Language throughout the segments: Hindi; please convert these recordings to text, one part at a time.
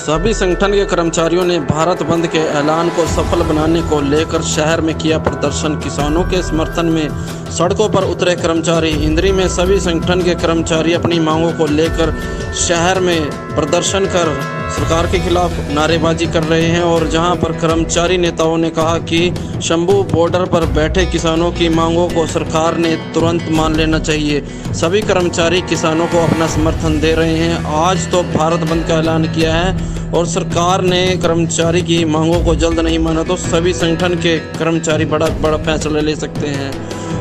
सभी संगठन के कर्मचारियों ने भारत बंद के ऐलान को सफल बनाने को लेकर शहर में किया प्रदर्शन। किसानों के समर्थन में सड़कों पर उतरे कर्मचारी। इंद्री में सभी संगठन के कर्मचारी अपनी मांगों को लेकर शहर में प्रदर्शन कर सरकार के खिलाफ नारेबाजी कर रहे हैं और जहां पर कर्मचारी नेताओं ने कहा कि शंभू बॉर्डर पर बैठे किसानों की मांगों को सरकार ने तुरंत मान लेना चाहिए। सभी कर्मचारी किसानों को अपना समर्थन दे रहे हैं। आज तो भारत बंद का ऐलान किया है और सरकार ने कर्मचारी की मांगों को जल्द नहीं माना तो सभी संगठन के कर्मचारी बड़ा फैसला ले सकते हैं।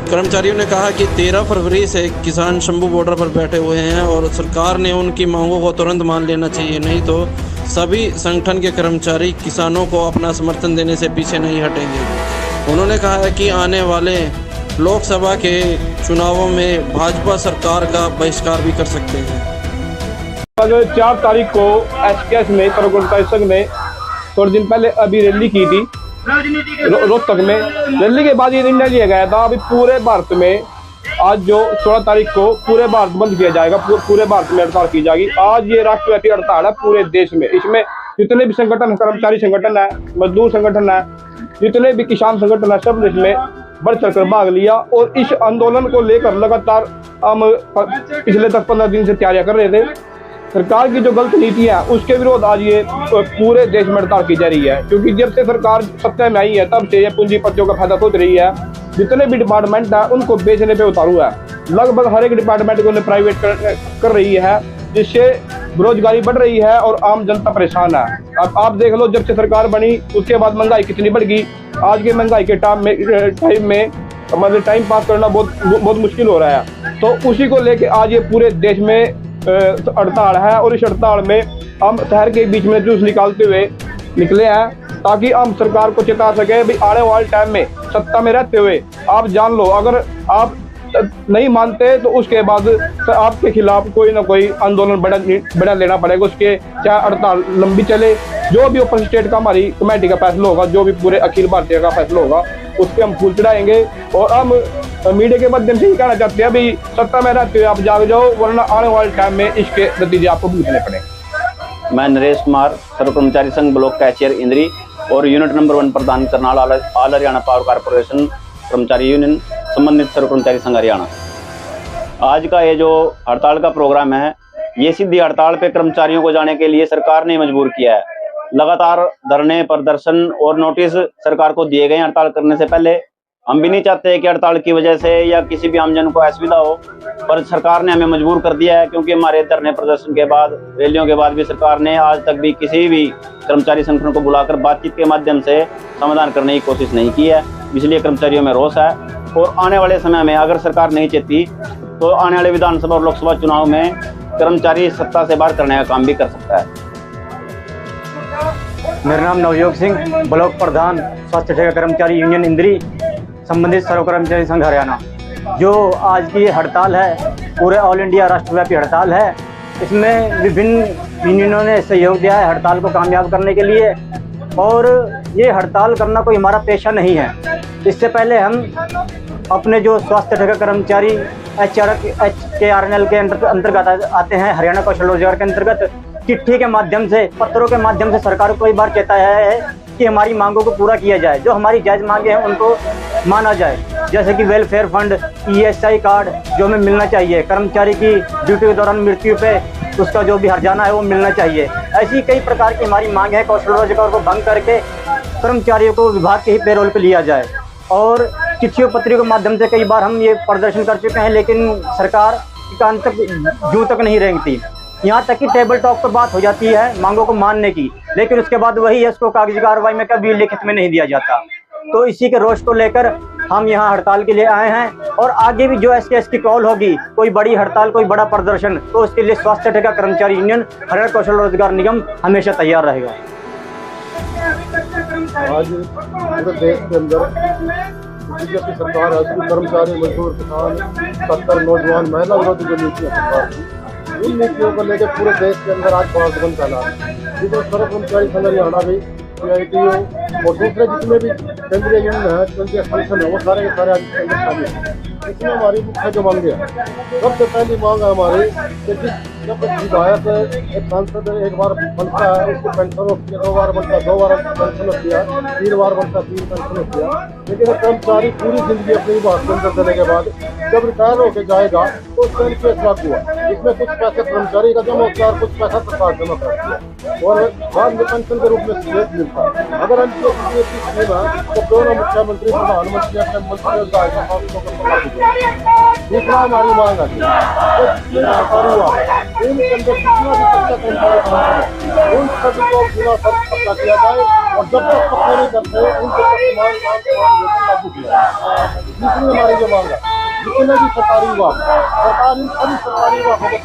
कर्मचारियों ने कहा कि 13 फरवरी से किसान शंभू बॉर्डर पर बैठे हुए हैं और सरकार ने उनकी मांगों को तुरंत मान लेना चाहिए, नहीं तो सभी संगठन के कर्मचारी किसानों को अपना समर्थन देने से पीछे नहीं हटेंगे। उन्होंने कहा है कि आने वाले लोकसभा के चुनावों में भाजपा सरकार का बहिष्कार भी कर सकते हैं। 4 तारीख को एसकेएस में कर्मचारी संघ ने थोड़े दिन पहले अभी रैली की थी रोहतक में। रैली के बाद ये निर्णय लिया गया था अभी पूरे भारत में आज जो 16 तारीख को पूरे भारत बंद किया जाएगा, पूरे भारत में हड़ताल की जाएगी। आज ये राष्ट्रव्यापी हड़ताल है पूरे देश में। इसमें जितने भी संगठन, कर्मचारी संगठन है, मजदूर संगठन है, जितने भी किसान संगठन है, सब ने इसमें बढ़ चढ़कर भाग लिया और इस आंदोलन को लेकर लगातार हम पिछले 10-15 दिन से तैयारियां कर रहे थे। सरकार की जो गलत नीति है उसके विरोध आज ये पूरे देश में हड़ताल की जा रही है, क्योंकि जब से सरकार सत्ता में आई है तब से ये पूंजीपतियों का फायदा सोच रही है। जितने भी डिपार्टमेंट है उनको बेचने पे उतारू है। लगभग हर एक डिपार्टमेंट को प्राइवेट कर रही है, जिससे बेरोजगारी बढ़ रही है और आम जनता परेशान है। अब आप देख लो, जब से सरकार बनी उसके बाद महंगाई कितनी बढ़ गई। आज के महंगाई के टाइम में मतलब टाइम पास करना बहुत मुश्किल हो रहा है। तो उसी को लेके आज ये पूरे देश में हड़ताल है और इस हड़ताल में हम शहर के बीच में जूस निकालते हुए निकले हैं ताकि हम सरकार को चेता सके भी आने वाले टाइम में सत्ता में रहते हुए आप जान लो, अगर आप नहीं मानते तो उसके बाद आपके खिलाफ कोई ना कोई आंदोलन बड़ा लेना पड़ेगा। उसके चाहे हड़ताल लंबी चले, जो भी ऊपर स्टेट का हमारी कमेटी का फैसला होगा, जो भी पूरे अखिल भारतीय का फैसला होगा, उस पर हम फूल चढ़ाएंगे। और हम मीडिया के माध्यम से ही कहना चाहते हैं भी सत्ता में रहते हुए आप जाग जाओ, वरना आने वाले टाइम में इसके नतीजे आपको भुगतने पड़ेंगे। मैं नरेश कुमार, सर्व कर्मचारी संघ ब्लॉक कैशियर इंद्री और यूनिट नंबर 1 प्रदान Karnal all Haryana power corporation कर्मचारी यूनियन संबंधित सर्व कर्मचारी संघ हरियाणा। आज का ये जो हड़ताल का प्रोग्राम है, ये सीधी हड़ताल पे कर्मचारियों को जाने के लिए सरकार ने मजबूर किया है। लगातार धरने, प्रदर्शन और नोटिस सरकार को दिए गए हड़ताल करने से पहले। हम भी नहीं चाहते कि हड़ताल की वजह से या किसी भी आमजन को असुविधा हो, पर सरकार ने हमें मजबूर कर दिया है, क्योंकि हमारे धरने प्रदर्शन के बाद, रैलियों के बाद भी सरकार ने आज तक भी किसी भी कर्मचारी संगठन को बुलाकर बातचीत के माध्यम से समाधान करने की कोशिश नहीं की है। इसलिए कर्मचारियों में रोष है और आने वाले समय में अगर सरकार नहीं चेती तो आने वाले विधानसभा और लोकसभा चुनाव में कर्मचारी सत्ता से बाहर करने का काम भी कर सकता है। मेरा नाम नवयोग सिंह, ब्लॉक प्रधान स्वास्थ्य ठेका कर्मचारी यूनियन इंद्री संबंधित सर्व कर्मचारी संघ हरियाणा। जो आज की हड़ताल है पूरे ऑल इंडिया राष्ट्रव्यापी हड़ताल है। इसमें विभिन्न यूनियनों ने सहयोग दिया है हड़ताल को कामयाब करने के लिए, और ये हड़ताल करना कोई हमारा पेशा नहीं है। इससे पहले हम अपने जो स्वास्थ्य ठेका कर्मचारी HKRNL के अंतर्गत आते हैं, हरियाणा कौशल रोजगार के अंतर्गत, चिट्ठी के माध्यम से, पत्रों के माध्यम से सरकार को कई बार चेताया है कि हमारी मांगों को पूरा किया जाए, जो हमारी जायज़ मांगे हैं उनको माना जाए, जैसे कि वेलफेयर फंड, ESI कार्ड जो हमें मिलना चाहिए, कर्मचारी की ड्यूटी के दौरान मृत्यु पे उसका जो भी हर्जाना है वो मिलना चाहिए। ऐसी कई प्रकार की हमारी मांग है। कौशल रोजगार को भंग करके कर्मचारियों को विभाग के ही पेरोल पे लिया जाए। और चिट्ठियों पत्रियों के माध्यम से कई बार हम ये प्रदर्शन कर चुके हैं, लेकिन सरकार कान तक जूं तक नहीं रेंगती। यहाँ तक कि टेबल टॉक पर बात हो जाती है मांगों को मानने की, लेकिन उसके बाद वही है इसको कागजी कार्रवाई में कभी लिखित में नहीं दिया जाता। तो इसी के रोष को लेकर हम यहाँ हड़ताल के लिए आए हैं और आगे भी जो एसकेएस की कॉल होगी, कोई बड़ी हड़ताल, कोई बड़ा प्रदर्शन, तो उसके लिए स्वास्थ्य ठेका कर्मचारी यूनियन, हरियाणा कौशल रोजगार निगम हमेशा तैयार रहेगा। आज पूरे देश के अंदर बीजेपी सरकार है, कर्मचारी, मजदूर, किसान, 70 नौजवान, महिला विरोधी जो नीतियाँ सरकार की, इन नीतियों को लेकर पूरे देश के अंदर आज भारत बंद का ऐलान है। जिसमें सर्व कर्मचारी संघ हरियाणा भी, CITO और दूसरे जितने भी केंद्रीय यूनियन है, केंद्रीय संगठन है, वो सारे के सारे आज इसके अंदर शामिल हैं। इसमें हमारी मुख्य जो मांगे हैं, सबसे पहली मांग है हमारी कि जिस जब विधायक एक सांसद एक बार बनता है उसकी पेंशन होती है, 2 बार बनता है 2 बार पेंशन होती है, 3 बार बनता है 3 पेंशन होती है। लेकिन एक कर्मचारी पूरी जिंदगी अपनी बात के अंदर देने के बाद जब रिटायर होकर जाएगा तो उसका केस लागू हुआ, इसमें कुछ पैसे कर्मचारी का जमा होता है और कुछ पैसा सरकार जमा करती है और बाद में पेंशन के रूप में स्टेट मिलता है। अगर स्कीम है तो दोनों मुख्यमंत्री प्रधानमंत्री अपने मंत्री दूसरा हमारी मांग है सरकारी हुआ उनके अंदर जितना भी कच्चा कर्मचारी उन सभी को पूरा पक्का किया जाए और जब तक पक्का नहीं करते उनके लागू किया जाए। दूसरी हमारी जो मांग है जितने भी सरकारी विभाग सरकार इन सभी सरकारी विभागों को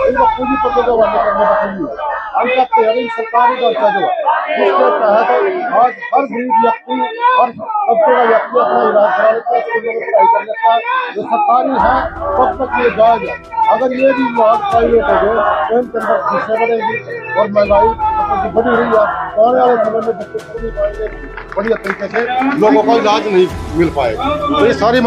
इनका पूंजी पत्र का वादा करने का है। हम चाहते हैं इन सरकारी ढांचा जो है जिसके तहत आज हर गरीब व्यक्ति हर तबके का व्यक्ति अपना इलाज करा लेता है, पढ़ाई कर लेता है। जो सरकारी है तब तक ये जायज है। अगर ये भी विभाग प्राइवेट हो गए तो इनके अंदर फीसें बढ़ेगी और महंगाई बढ़ी रही है तो आने वाले समय में बढ़िया तरीके से लोगों को इलाज नहीं मिल पाएगा। तो ये सारी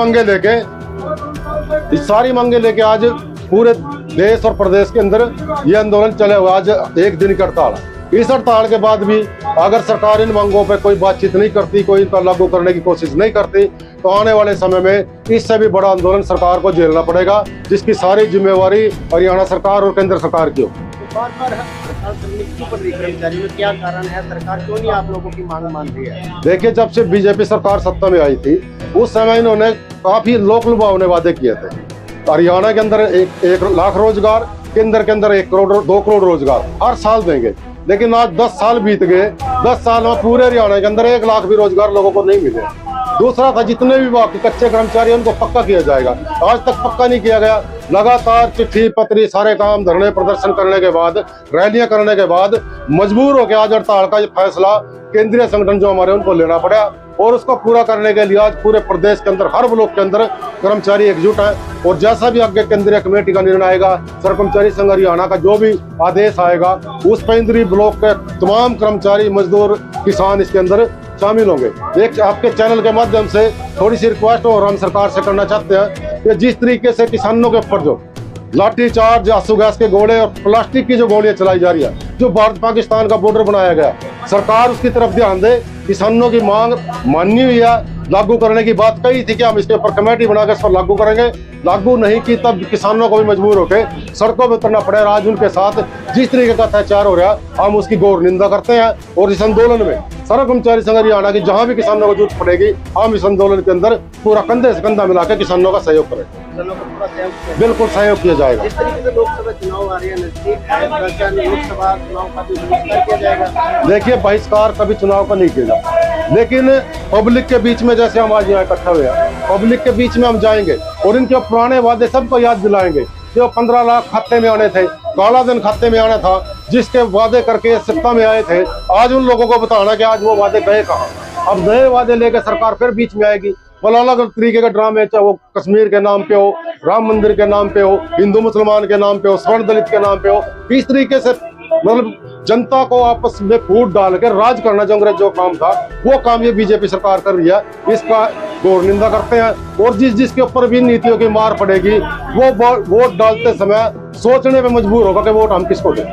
मांगे लेके आज पूरे देश और प्रदेश के अंदर ये आंदोलन चले हुए। आज एक दिन की हड़ताल है। इस हड़ताल के बाद भी अगर सरकार इन मांगों पर कोई बातचीत नहीं करती, कोई इनका लागू करने की कोशिश नहीं करती तो आने वाले समय में इससे भी बड़ा आंदोलन सरकार को झेलना पड़ेगा, जिसकी सारी जिम्मेवारी हरियाणा सरकार और केंद्र सरकार की हो। बार-बार हड़ताल करने क्यों पड़ रही कर्मचारियों में, क्या कारण है? सरकार क्यों नहीं आप लोगों की मांग मान रही है? देखिए, जब से बीजेपी सरकार सत्ता में आई थी उस समय इन्होंने काफी लोक लुभावने वादे किए थे। हरियाणा के अंदर 1 लाख रोजगार, केंद्र के अंदर 1 करोड़ 2 करोड़ रोजगार हर साल देंगे। लेकिन आज 10 साल बीत गए, 10 साल में पूरे हरियाणा के अंदर 1 लाख भी रोजगार लोगों को नहीं मिले। दूसरा था जितने भी विभाग के कच्चे कर्मचारी उनको पक्का किया जाएगा, आज तक पक्का नहीं किया गया। लगातार चिट्ठी पत्री सारे काम धरने प्रदर्शन करने के बाद, रैलियां करने के बाद मजबूर होकर आज हड़ताल का फैसला केंद्रीय संगठन जो हमारे उनको लेना पड़ा और उसको पूरा करने के लिए आज पूरे प्रदेश के अंदर हर ब्लॉक के अंदर कर्मचारी एकजुट है। और जैसा भी आगे केंद्रीय कमेटी का निर्णय आएगा, सर कर्मचारी संघ हरियाणा का जो भी आदेश आएगा उस पर इंद्री ब्लॉक के तमाम कर्मचारी मजदूर किसान इसके अंदर शामिल होंगे। एक आपके चैनल के माध्यम से थोड़ी सी रिक्वेस्ट और हम सरकार से करना चाहते हैं कि जिस तरीके से किसानों के ऊपर जो लाठी चार्ज, आंसू गैस के गोले और प्लास्टिक की जो गोलियां चलाई जा रही है, जो भारत पाकिस्तान का बॉर्डर बनाया गया, सरकार उसकी तरफ ध्यान दे। किसानों की मांग मानी हुई है, लागू करने की बात कही थी कि हम इसके ऊपर कमेटी बनाकर इस पर लागू करेंगे, लागू नहीं की तब किसानों को भी मजबूर होकर सड़कों पर उतरना पड़ेगा। आज उनके साथ जिस तरीके का अत्याचार हो रहा है हम उसकी घोर निंदा करते हैं और इस आंदोलन में सर कर्मचारी संघ हरियाणा की जहां भी किसानों को जरूरत पड़ेगी हम इस आंदोलन के अंदर पूरा कंधे से कंधा मिलाकर किसानों का सहयोग करें। बिल्कुल सहयोग किया जाएगा। जिस तरीके से लोकसभा चुनाव आ रही है नजदीक, लोकसभा चुनाव का भी बहिष्कार किया जाएगा। देखिए, बहिष्कार कभी चुनाव का नहीं किया जाता, लेकिन पब्लिक के बीच में जैसे हम आज यहाँ इकट्ठा हुए हैं, पब्लिक के बीच में हम जाएंगे और इनके पुराने वादे सबको याद दिलाएंगे। जो 15 लाख खाते में आने थे, काला धन खाते में आना था, जिसके वादे करके सत्ता में आए थे, आज उन लोगों को बताना कि आज वो वादे गए कहाँ। अब नए वादे लेकर सरकार फिर बीच में आएगी। अलग अलग तरीके के ड्रामे, चाहे वो कश्मीर के नाम पे हो, राम मंदिर के नाम पे हो, हिंदू मुसलमान के नाम पे हो, स्वर्ण दलित के नाम पे हो, इस तरीके से मतलब जनता को आपस में फूट डाल के राज करना जो अंग्रेज जो काम था वो काम ये बीजेपी सरकार कर रही है। इसका घोर निंदा करते हैं और जिसके ऊपर भी नीतियों की मार पड़ेगी वो वोट डालते समय सोचने पे मजबूर होगा कि वोट हम किसको दें।